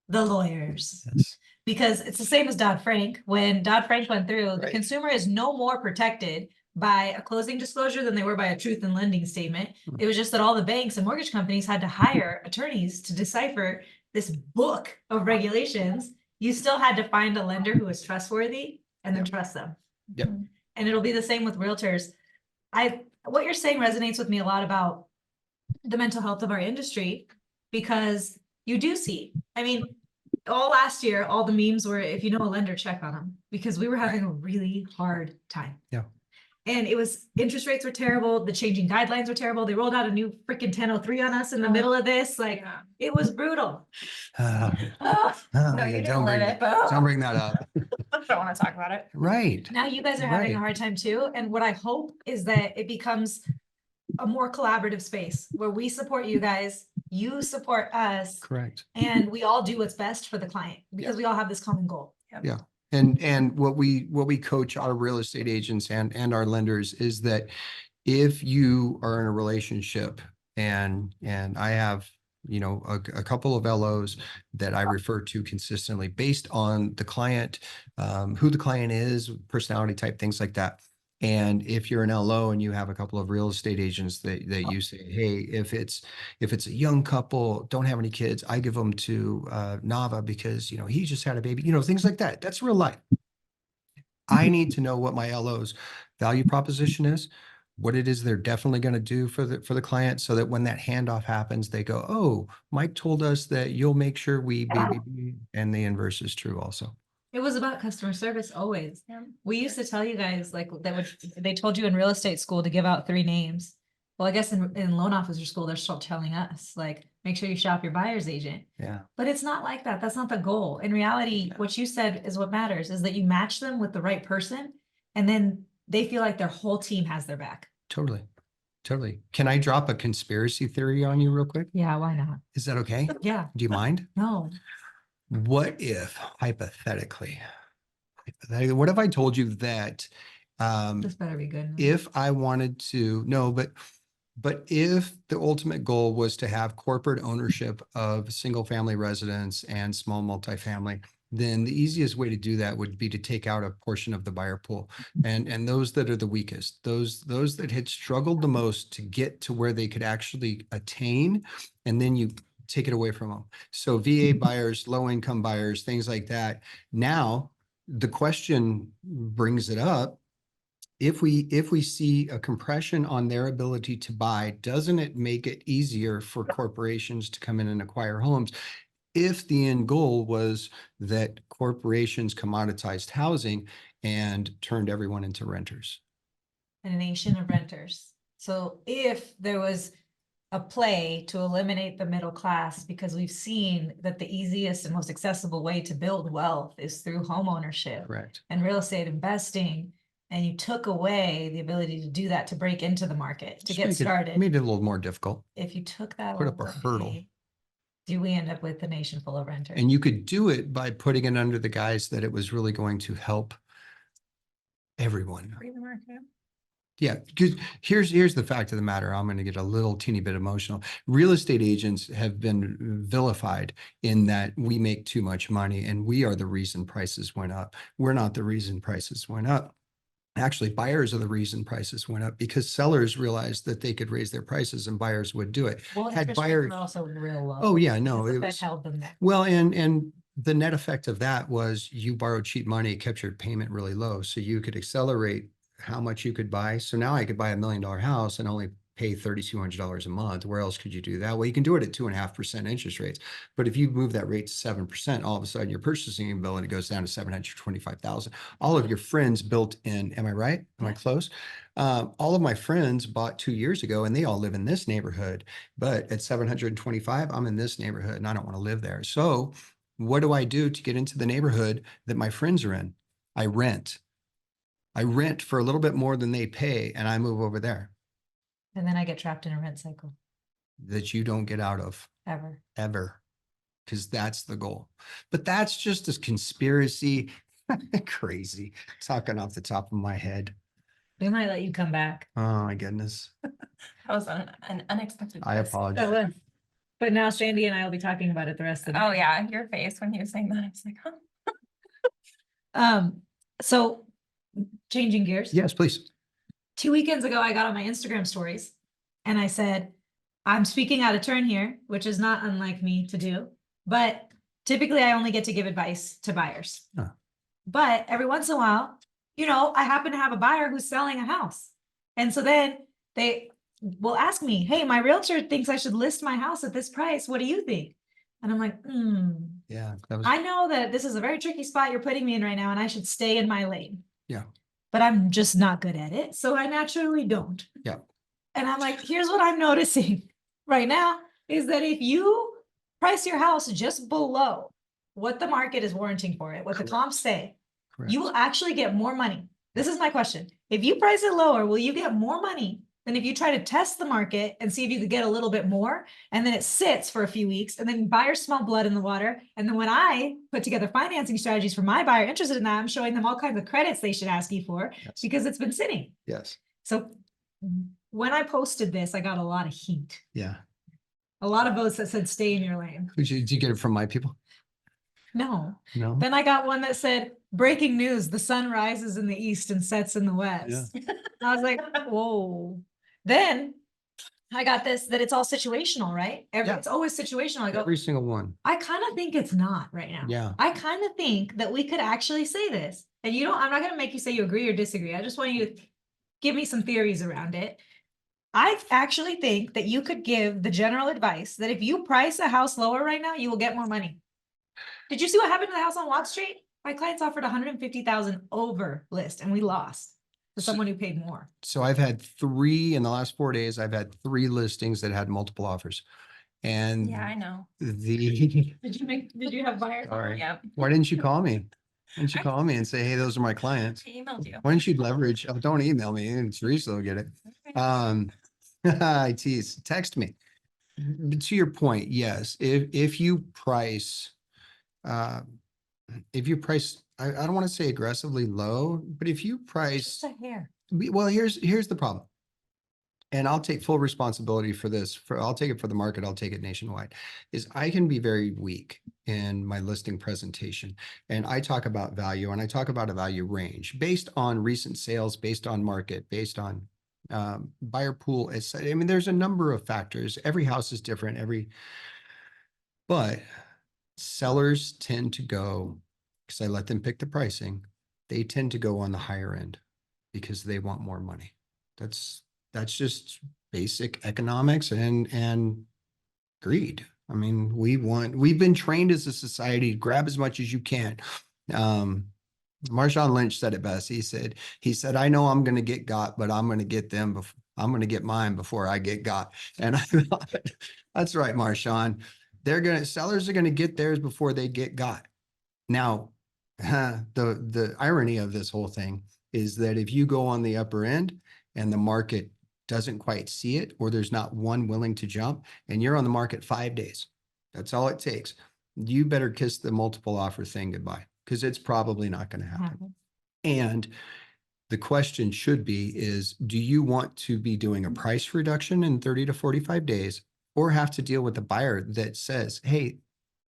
The lawyers.
Yes.
Because it's the same as Dodd-Frank. When Dodd-Frank went through, the
Right.
consumer is no more protected by a closing disclosure than they were by a truth in lending statement. It was just that all the banks and mortgage companies had to hire attorneys to decipher this book of regulations. You still had to find a lender who was trustworthy and then
Yep.
trust them.
Yep.
And it'll be the same with realtors. What you're saying resonates with me a lot about the mental health of our industry, because you do see, I mean, all last year, all the memes were, if you know a lender, check on them, because we were having a really hard time.
Yeah.
And it was, interest rates were terrible. The changing guidelines were terrible. They rolled out a new freaking 1003 on us in the
Oh.
middle of this. Like,
Yeah.
it was brutal.
Ah,
Ah,
No,
yeah,
you didn't
don't
live
bring
it, but
don't bring that up.
I don't want to talk about it.
Right.
now you guys are having a
Right.
hard time too. And what I hope is that it becomes a more collaborative space where we support you guys, you support us,
Correct.
and we all do what's best for the client because we all have this common goal.
Yeah. And what we coach our real estate agents and our lenders is that if you are in a relationship and I have, you know, a couple of LOs that I refer to consistently based on the client, who the client is, personality type, things like that. And if you're an LO and you have a couple of real estate agents that you say, hey, if it's a young couple, don't have any kids, I give them to Nava because, you know, he just had a baby, you know, things like that. That's real life. I need to know what my LO's value proposition is, what it is they're definitely going to do for the client, so that when that handoff happens, they go, oh, Mike told us that you'll make sure we be, and the inverse is true also.
It was about customer service always.
Yeah.
We used to tell you guys like they told you in real estate school to give out 3 names. Well, I guess in loan officer school, they're still telling us like, make sure you shop your buyer's agent.
Yeah.
But it's not like that. That's not the goal. In reality, what you said is what matters, is that you match them with the right person. And then they feel like their whole team has their back.
Totally. Totally. Can I drop a conspiracy theory on you real quick?
Yeah, why not?
Is that okay?
Yeah,
Do you mind?
no.
What if hypothetically, what if I told you that
This better be good.
if I wanted to, no, but if the ultimate goal was to have corporate ownership of single family residence and small multifamily, then the easiest way to do that would be to take out a portion of the buyer pool, and those that are the weakest, those that had struggled the most to get to where they could actually attain, and then you take it away from them. So VA buyers, low income buyers, things like that. Now the question brings it up. If we see a compression on their ability to buy, doesn't it make it easier for corporations to come in and acquire homes? If the end goal was that corporations commoditized housing and turned everyone into renters.
And a nation of renters. So if there was a play to eliminate the middle class, because we've seen that the easiest and most accessible way to build wealth is through home ownership
Correct.
and real estate investing, and you took away the ability to do that, to break into the market, to
Just
get
make
started.
made it a little more difficult.
If you took that
Put up a
away,
hurdle.
do we end up with a nation full of renters?
And you could do it by putting it under the guise that it was really going to help everyone.
Free the market.
Yeah, because here's the fact of the matter. I'm going to get a little teeny bit emotional. Real estate agents have been vilified in that we make too much money and we are the reason prices went up. We're not the reason prices went up. Actually, buyers are the reason prices went up because sellers realized that they could raise their prices and buyers would do it.
Well,
Had
interest rates
buyer-
were also real low.
Oh yeah, no,
because
it
the Fed
was,
held them there.
well, and the net effect of that was you borrowed cheap money, kept your payment really low, so you could accelerate how much you could buy. So now I could buy $1 million house and only pay $3,200 a month. Where else could you do that? Well, you can do it at 2.5% interest rates. But if you move that rate to 7%, all of a sudden your purchasing ability goes down to $725,000. All of your friends built in, am I right? Am I close? All of my friends bought 2 years ago and they all live in this neighborhood, but at 725, I'm in this neighborhood and I don't want to live there. So what do I do to get into the neighborhood that my friends are in? I rent. I rent for a little bit more than they pay and I move over there
And then I get trapped in a rent cycle
that you don't get out of
ever.
ever, because that's the goal. But that's just a conspiracy. Crazy talking off the top of my head.
They might let you come back.
Oh my goodness.
That was an unexpected.
I
twist.
apologize.
But now Sandy and I will be talking about it the rest of the
Oh,
day.
yeah, your face when he was saying that, I was like, huh?
So changing gears.
Yes, please.
2 weekends ago, I got on my Instagram stories and I said, I'm speaking out of turn here, which is not unlike me to do, but typically I only get to give advice to buyers.
Huh.
But every once in a while, I happen to have a buyer who's selling a house. And so then they will ask me, hey, my realtor thinks I should list my house at this price. What do you think? And I'm like,
Yeah, that was,
I know that this is a very tricky spot you're putting me in right now, and I should stay in my lane.
Yeah.
But I'm just not good at it. So I naturally don't.
Yeah.
And I'm like, here's what I'm noticing right now is that if you price your house just below what the market is warranting for it, what the comps say,
correct.
you will actually get more money. This is my question. If you price it lower, will you get more money than if you try to test the market and see if you could get a little bit more? And then it sits for a few weeks and then buyers smell blood in the water. And then when I put together financing strategies for my buyer interested in that, I'm showing them all kinds of credits they should ask you for
Yes.
because it's been sitting.
Yes.
So when I posted this, I got a lot of heat,
Yeah.
a lot of votes that said, stay in your lane.
Did you get it from my people?
No.
No.
Then I got one that said, breaking news, the sun rises in the east and sets in the west. I was like, whoa. Then I got this, that it's all situational, right?
Yeah.
It's always situational. I go,
Every single one.
I kind of think it's not right now.
Yeah.
I kind of think that we could actually say this. And I'm not going to make you say you agree or disagree. I just want you to give me some theories around it. I actually think that you could give the general advice that if you price a house lower right now, you will get more money. Did you see what happened to the house on Watt Street? My clients offered 150,000 over list and we lost to someone who paid more.
So I've had 3 in the last 4 days. I've had 3 listings that had multiple offers. And
Yeah, I know.
the,
Did you have buyers?
sorry,
Yep.
why didn't you call me? Why didn't you call me and say, hey, those are my clients?
I emailed you.
Why don't you leverage? Oh, don't email me and Teresa will get it. I tease, text me. But to your point, yes, if you price, I don't want to say aggressively low, but if you price,
Just a hair.
well, here's the problem. And I'll take full responsibility for this. I'll take it for the market. I'll take it nationwide. Is I can be very weak in my listing presentation, and I talk about value, and I talk about a value range based on recent sales, based on market, based on buyer pool. I mean, there's a number of factors. Every house is different. But sellers tend to go, because I let them pick the pricing. They tend to go on the higher end because they want more money. That's just basic economics and greed. I mean, we've been trained as a society to grab as much as you can. Marshawn Lynch said it best. He said, I know I'm going to get got, but I'm going to get them before I'm going to get mine before I get got. And I thought, that's right, Marshawn. Sellers are going to get theirs before they get got. Now, the irony of this whole thing is that if you go on the upper end and the market doesn't quite see it, or there's not one willing to jump, and you're on the market 5 days, that's all it takes. You better kiss the multiple offer thing goodbye, because it's probably not going to happen. And the question should be is, do you want to be doing a price reduction in 30 to 45 days, or have to deal with a buyer that says, hey,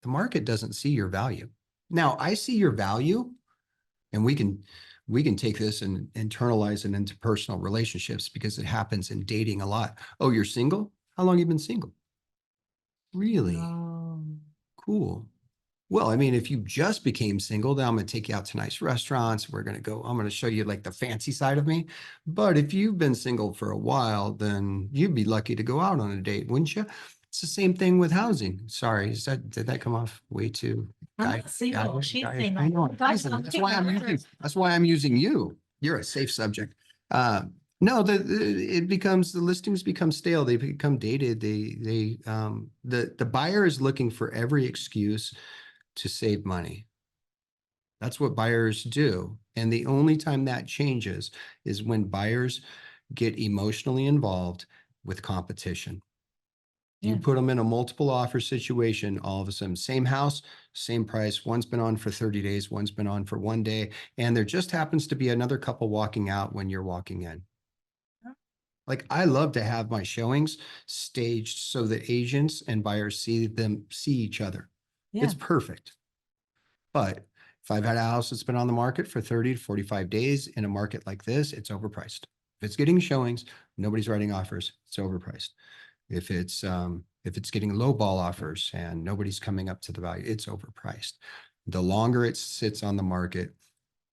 the market doesn't see your value. Now I see your value, and we can take this and internalize it into personal relationships, because it happens in dating a lot. Oh, you're single? How long have you been single? Really? Cool. Well, I mean, if you just became single, then I'm going to take you out to nice restaurants. I'm going to show you like the fancy side of me. But if you've been single for a while, then you'd be lucky to go out on a date, wouldn't you? It's the same thing with housing. Sorry, did that come off way too?
I'm not single. She's single.
I know.
That's
That's why I'm using you. You're a safe subject. No, the listings become stale. They become dated. The buyer is looking for every excuse to save money. That's what buyers do. And the only time that changes is when buyers get emotionally involved with competition. You
Yeah.
put them in a multiple offer situation, all of a sudden, same house, same price. One's been on for 30 days, one's been on for 1 day, and there just happens to be another couple walking out when you're walking in. Like, I love to have my showings staged so that agents and buyers see each other.
Yeah.
It's perfect. But if I've had a house that's been on the market for 30 to 45 days in a market like this, it's overpriced. If it's getting showings, nobody's writing offers, it's overpriced. If it's getting low ball offers and nobody's coming up to the value, it's overpriced. The longer it sits on the market,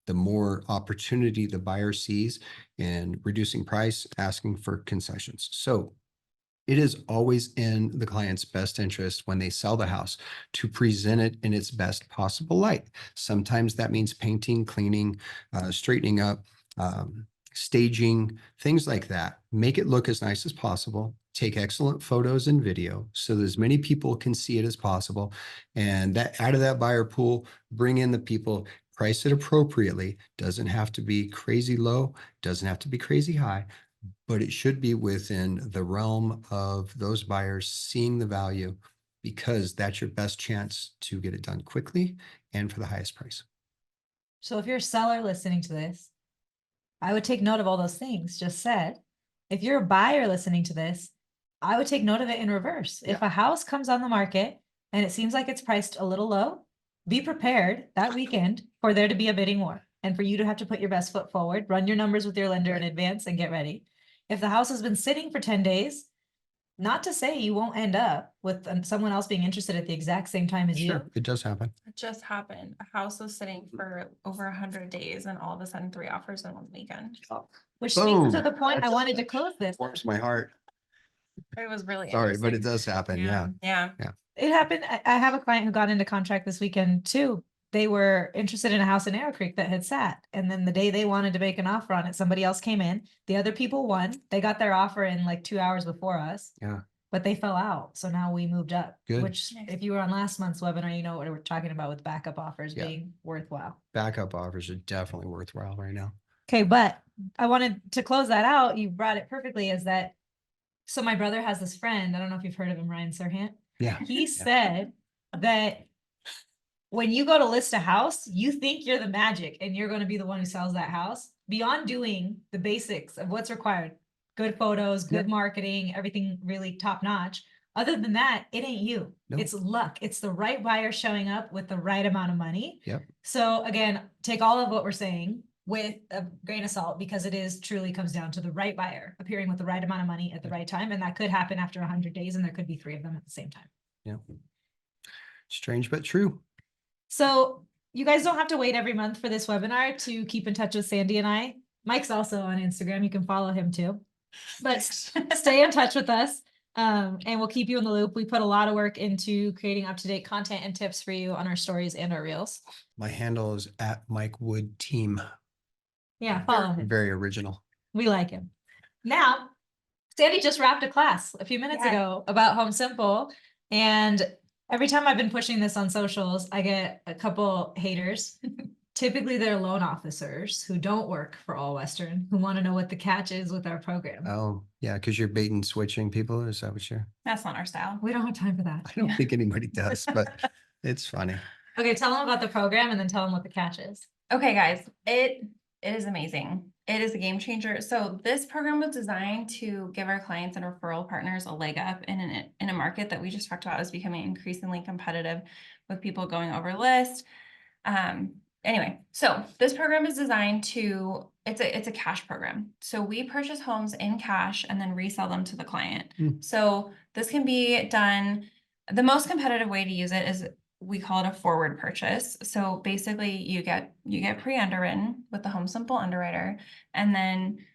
the more opportunity the buyer sees in reducing price, asking for concessions. So it is always in the client's best interest when they sell the house to present it in its best possible light. Sometimes that means painting, cleaning, straightening up, staging, things like that. Make it look as nice as possible. Take excellent photos and video so that as many people can see it as possible. And that out of that buyer pool, bring in the people, price it appropriately. Doesn't have to be crazy low, doesn't have to be crazy high, but it should be within the realm of those buyers seeing the value, because that's your best chance to get it done quickly and for the highest price.
So if you're a seller listening to this, I would take note of all those things just said. If you're a buyer listening to this, I would take note of it in reverse. If a house comes on the market and it seems like it's priced a little low, be prepared that weekend for there to be a bidding war and for you to have to put your best foot forward, run your numbers with your lender in advance and get ready. If the house has been sitting for 10 days, not to say you won't end up with someone else being interested at the exact same time as you.
Sure, it does happen.
It just happened. A house was sitting for over 100 days and all of a sudden 3 offers in 1 weekend.
Which speaks
Boom.
to the point I wanted to close this.
Warms my heart.
It was really
Sorry, but it
interesting.
does happen. Yeah.
Yeah.
It happened. I have a client who got into contract this weekend too. They were interested in a house in Arrow Creek that had sat. And then the day they wanted to make an offer on it, somebody else came in. The other people won. They got their offer in like 2 hours before us.
Yeah.
But they fell out. So now we moved up.
Good.
Which
Nice.
if you were on last month's webinar, you know what we're talking about with backup offers
Yeah.
being worthwhile.
Backup offers are definitely worthwhile right now.
Okay, but I wanted to close that out. You brought it perfectly, is that so my brother has this friend. I don't know if you've heard of him, Ryan Serhant.
Yeah.
He said that when you go to list a house, you think you're the magic and you're going to be the one who sells that house. Beyond doing the basics of what's required, good photos, good
Yep.
marketing, everything really top notch. Other than that, it ain't you.
No.
It's luck. It's the right buyer showing up with the right amount of money.
Yep.
So again, take all of what we're saying with a grain of salt, because it is truly comes down to the right buyer appearing with the right amount of money at the right time. And that could happen after 100 days and there could be 3 of them at the same time.
Yeah. Strange, but true.
So you guys don't have to wait every month for this webinar to keep in touch with Sandy and I. Mike's also on Instagram. You can follow him too. But stay in touch with us. And we'll keep you in the loop. We put a lot of work into creating up-to-date content and tips for you on our stories and our reels.
My handle is at Mike Wood Team.
Yeah, follow him.
Very original.
We like him. Now, Sandy just wrapped a class a few minutes
Yes.
ago about Home Simple. And every time I've been pushing this on socials, I get a couple haters. Typically, they're loan officers who don't work for All Western, who want to know what the catch is with our program.
Oh, yeah, because you're bait and switching people. Is that what you're?
That's not our style.
We don't have time for that.
I don't think anybody does, but it's funny.
Okay, tell them about the program and then tell them what the catch is.
Okay, guys, it is amazing. It is a game changer. So this program was designed to give our clients and referral partners a leg up in a market that we just talked about is becoming increasingly competitive with people going over list. Anyway, so this program is designed to, it's a cash program. So we purchase homes in cash and then resell them to the client. So this can be done, the most competitive way to use it is we call it a forward purchase. So basically you get pre-underwritten with the Home Simple underwriter, and then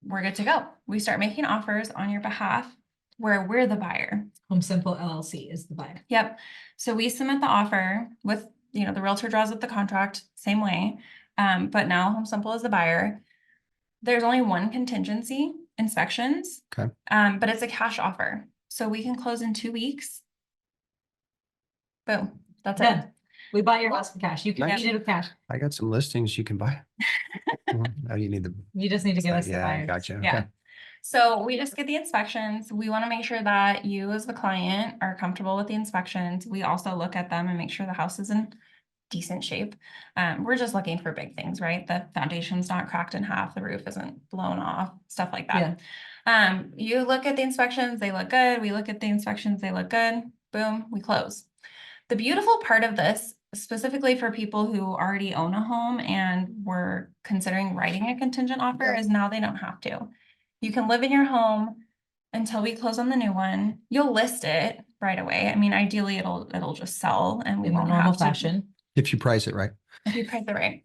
we're good to go. We start making offers on your behalf where we're the buyer.
Home Simple LLC is the buyer.
Yep. So we submit the offer with, the realtor draws up the contract, same way. But now Home Simple is the buyer. There's only one contingency, inspections.
Okay.
But it's a cash offer. So we can close in 2 weeks. Boom. That's it.
Done. We bought your house for cash. You can
Nice.
eat it with cash.
I got some listings you can buy. Now you need the.
You just need to give us the
Yeah,
buyer.
gotcha.
Yeah.
Okay.
So we just get the inspections. We want to make sure that you as the client are comfortable with the inspections. We also look at them and make sure the house is in decent shape. We're just looking for big things, right? The foundation's not cracked in half, the roof isn't blown off, stuff like that. You look at the inspections, they look good. We look at the inspections, they look good. Boom, we close. The beautiful part of this, specifically for people who already own a home and were considering writing a contingent offer,
Yeah.
is now they don't have to. You can live in your home until we close on the new one. You'll list it right away. I mean, ideally it'll just sell and we
In the
won't
normal
have to
fashion.
If you price it right.
if you price it right.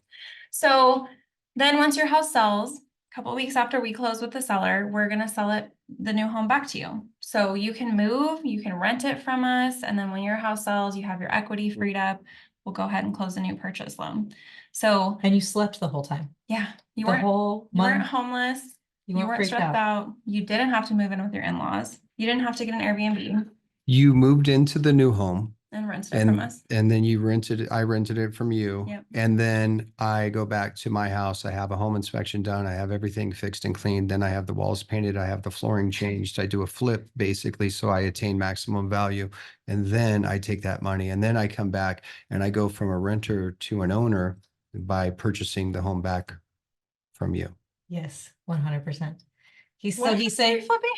So then once your house sells, a couple weeks after we close with the seller, we're gonna sell it, the new home, back to you. So you can move, you can rent it from us, and then when your house sells, you have your equity freed up. We'll go ahead and close a new purchase loan. So
And you slept the whole time.
yeah, you
The
weren't
whole
you weren't
month.
homeless,
You
you
weren't
weren't
freaked
stressed
out.
out. You didn't have to move in with your in-laws. You didn't have to get an Airbnb
You moved into the new home
and rented it from us.
and then you rented it, I rented it from you.
Yep.
And then I go back to my house. I have a home inspection done. I have everything fixed and cleaned. Then I have the walls painted. I have the flooring changed. I do a flip basically, so I attain maximum value. And then I take that money and then I come back and I go from a renter to an owner by purchasing the home back from you.
Yes, 100%. He's
What?
he's saying
Flipping?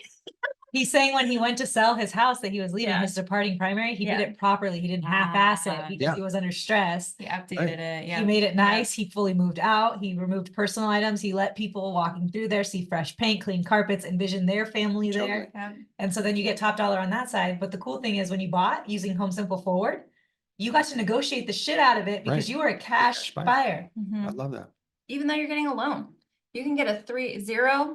he's saying when he went to sell his house that he was leaving
Yeah.
his departing primary, he did
Yeah.
it properly. He didn't half-ass it because
Yeah.
he was under stress.
He updated
Right.
it. Yeah.
He made it
Yeah.
nice. He fully moved out. He removed personal items. He let people walking through there see fresh paint, clean carpets, envision their family there.
Yeah.
And so then you get top dollar on that side. But the cool thing is when you bought using Home Simple Forward, you got to negotiate the shit out of it because
Right.
you were a cash
Cash buyer.
buyer.
Mhm.
I love that.
Even though you're getting a loan, you can get a zero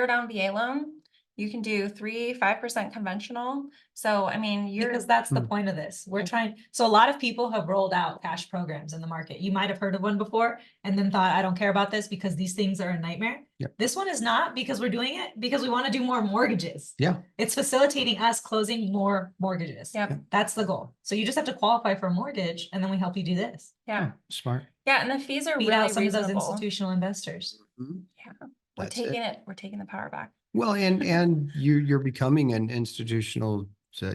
down VA loan. You can do 5% conventional. So, I mean,
Because that's the
Hmm.
point of this. We're
Mhm.
trying, so a lot of people have rolled out cash programs in the market. You might have heard of one before and then thought, I don't care about this because these things are a nightmare.
Yep.
This one is not because we're doing it because we want to do more mortgages.
Yeah.
It's facilitating us closing more mortgages.
Yep.
That's the goal. So you just have to qualify for a mortgage and then we help you do this.
Yeah.
Oh, smart.
Yeah. And the fees are
Beat
really
out some of those
reasonable.
institutional investors.
Mhm.
We're
That's it.
taking it. We're taking the power back.
Well, and you're becoming an institutional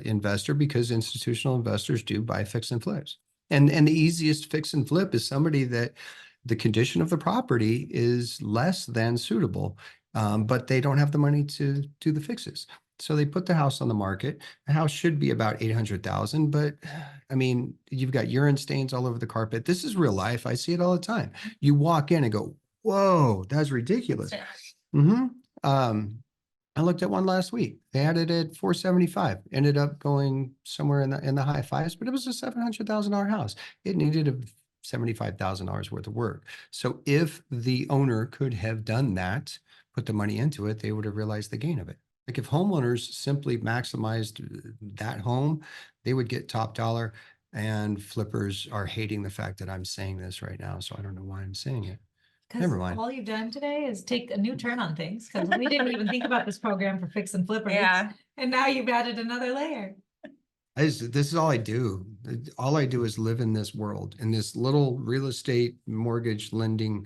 investor because institutional investors do buy fix and flips. And the easiest fix and flip is somebody that the condition of the property is less than suitable, but they don't have the money to do the fixes. So they put the house on the market. The house should be about 800,000, but I mean, you've got urine stains all over the carpet. This is real life. I see it all the time. You walk in and go, "Whoa, that's ridiculous." Mm-hmm. I looked at one last week. They had it at 475, ended up going somewhere in the high fives, but it was a $700,000 house. It needed a $75,000 worth of work. So if the owner could have done that, put the money into it, they would have realized the gain of it. Like if homeowners simply maximized that home, they would get top dollar. And flippers are hating the fact that I'm saying this right now, so I don't know why I'm saying it.
Because
Never mind.
all you've done today is take a new turn on things because we didn't even think about this program for fix and flippers.
Yeah.
And now you've added another layer.
This is all I do. All I do is live in this world, in this little real estate, mortgage lending,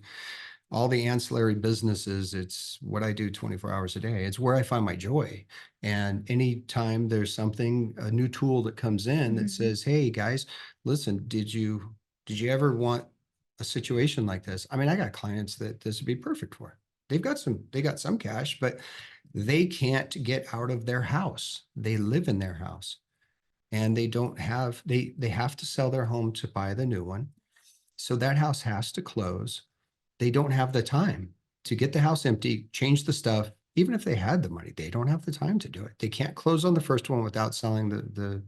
all the ancillary businesses. It's what I do 24 hours a day. It's where I find my joy. And anytime there's something, a new tool that comes in that
Mhm.
says, "Hey guys, listen, did you ever want a situation like this?" I mean, I got clients that this would be perfect for. They got some cash, but they can't get out of their house. They live in their house and they don't have, they have to sell their home to buy the new one. So that house has to close. They don't have the time to get the house empty, change the stuff. Even if they had the money, they don't have the time to do it. They can't close on the first one without selling the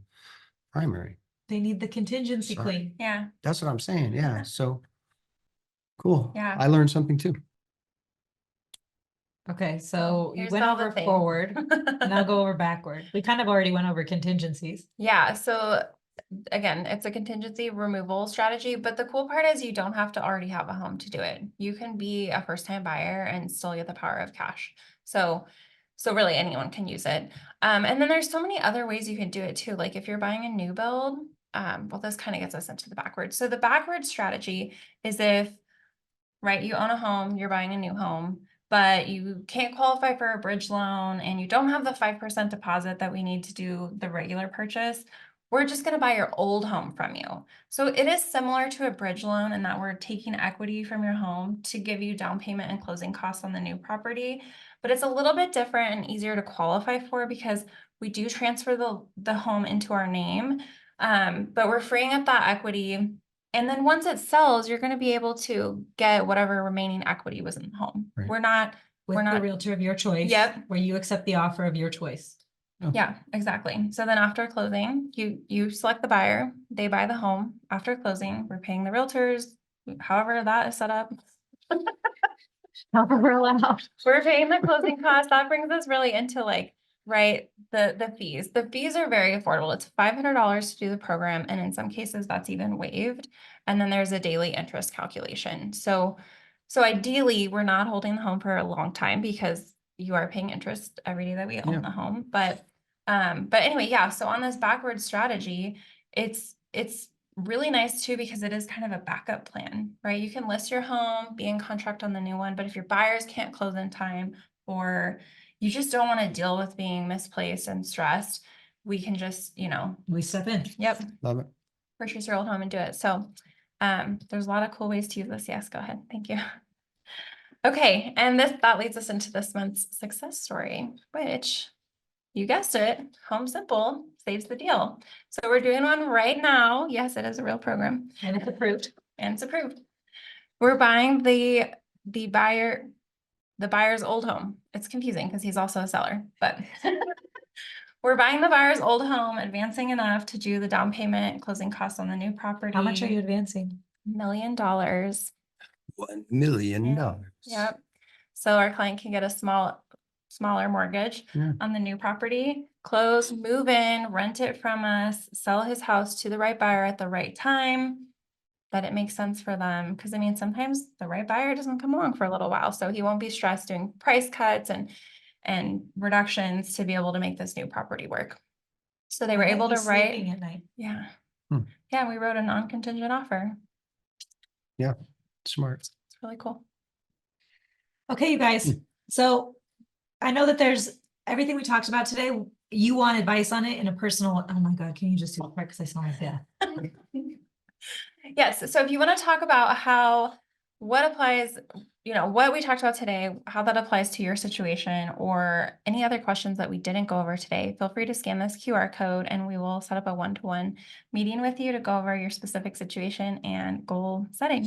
primary.
They need the contingency
Sorry.
queen.
Yeah.
That's what I'm saying. Yeah. So cool.
Yeah.
I learned something too.
Okay, so you
Here's
went
all the
over
things.
forward, now go over backward. We kind of already went over contingencies.
Yeah, so again, it's a contingency removal strategy, but the cool part is you don't have to already have a home to do it. You can be a first-time buyer and still get the power of cash. So really anyone can use it. And then there's so many other ways you can do it too. Like if you're buying a new build, well, this kind of gets us into the backwards. So the backward strategy is if, right, you own a home, you're buying a new home. but you can't qualify for a bridge loan and you don't have the 5% deposit that we need to do the regular purchase, we're just going to buy your old home from you. So it is similar to a bridge loan in that we're taking equity from your home to give you down payment and closing costs on the new property. But it's a little bit different and easier to qualify for because we do transfer the home into our name, but we're freeing up that equity. And then once it sells, you're going to be able to get whatever remaining equity was in the home.
Right.
We're not,
With
we're
the
not,
realtor of your choice.
Yep.
Where you accept the offer of your choice.
yeah, exactly. So then after closing, you select the buyer, they buy the home. After closing, we're paying the realtors, however that is set up.
However we're allowed.
We're paying the closing costs. That brings us really into like, right, the fees. The fees are very affordable. It's $500 to do the program, and in some cases that's even waived. And then there's a daily interest calculation. So ideally, we're not holding the home for a long time because you are paying interest every day that we own
Yeah.
the home. But anyway, yeah. So on this backward strategy, it's really nice too because it is kind of a backup plan, right? You can list your home, be in contract on the new one, but if your buyers can't close in time or you just don't want to deal with being misplaced and stressed, we can just,
We step in.
yep,
Love it.
purchase your old home and do it. So there's a lot of cool ways to use this. Yes, go ahead. Thank you. Okay, and that leads us into this month's success story, which you guessed it, Home Simple saves the deal. So we're doing one right now. Yes, it is a real program.
And it's approved.
And it's approved. We're buying the buyer's old home. It's confusing because he's also a seller, but we're buying the buyer's old home, advancing enough to do the down payment, closing costs on the new property.
How much are you advancing?
$1 million.
$1 million.
Yep. So our client can get a smaller mortgage
Yeah.
on the new property, close, move in, rent it from us, sell his house to the right buyer at the right time, that it makes sense for them. Because I mean, sometimes the right buyer doesn't come along for a little while, so he won't be stressed doing price cuts and reductions to be able to make this new property work. So they were able to
He's
write,
sleeping at night.
yeah.
Hmm.
Yeah, we wrote a non-contingent offer.
Smart.
It's really cool.
Okay, you guys. So I know that there's everything we talked about today. You want advice on it in a personal, oh my God, can you just do it quick? Because I sound like that.
Yes, so if you want to talk about what applies, what we talked about today, how that applies to your situation or any other questions that we didn't go over today, feel free to scan this QR code and we will set up a one-to-one meeting with you to go over your specific situation and goal setting.